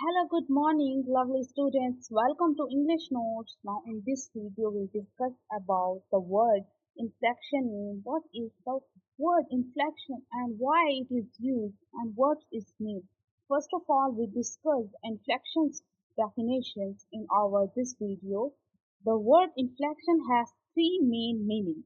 Hello, good morning, lovely students. Welcome to English Notes. Now, in this video, we'll discuss about the word inflection mean. What is the word inflection and why it is used and what is mean? First of all, we discuss inflections definitions in our this video. The word inflection has three main meanings.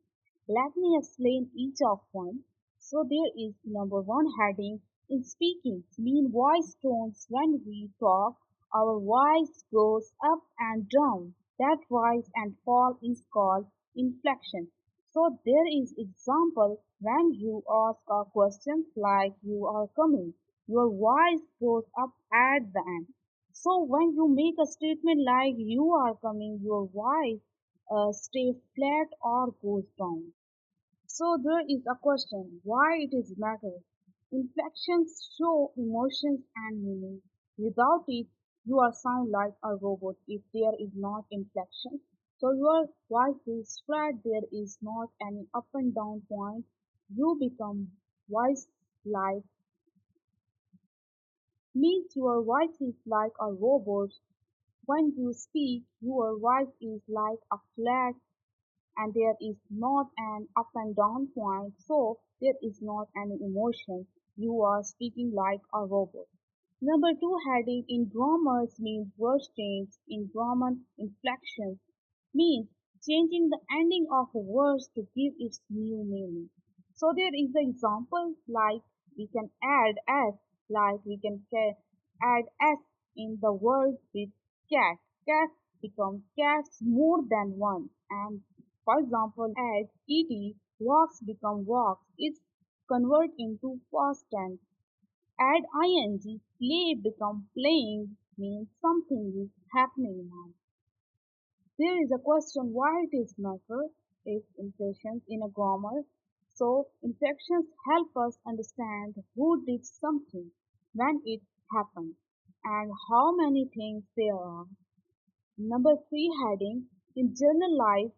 Let me explain each of one. So there is number one heading in speaking, mean voice tones when we talk, our voice goes up and down. That rise and fall is called inflection. So there is example when you ask a question like you are coming, your voice goes up at the end. So when you make a statement like you are coming, your voice stay flat or goes down. So there is a question why it is matter. Inflections show emotions and meaning. Without it, you are sound like a robot if there is not inflection. So your voice is flat, there is not any up and down point. You become voice like means your voice is like a robot. When you speak, your voice is like a flat and there is not an up and down point, so there is not any emotion. You are speaking like a robot. Number two heading in grammars means word change. In grammar, inflections means changing the ending of words to give its new meaning. So there is the example like we can add s, like we can add s in the word with cat. Cat becomes cats more than one. And for example, add ed, walks become walks. It's convert into past tense. Add ing, play become playing means something is happening now. There is a question why it is matter is inflections in a grammar. So inflections help us understand who did something, when it happened, and how many things there are. Number three heading in journal life,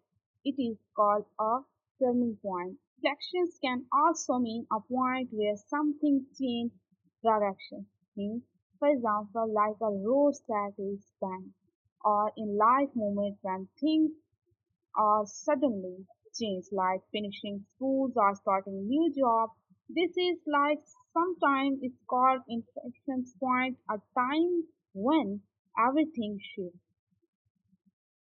it is called a turning point. Inflections can also mean a point where something changes direction. Means, for example, like a road that is bent, or in life moment when things are suddenly changed, like finishing schools or starting new job. This is like sometimes it's called inflection point, a time when everything shifts.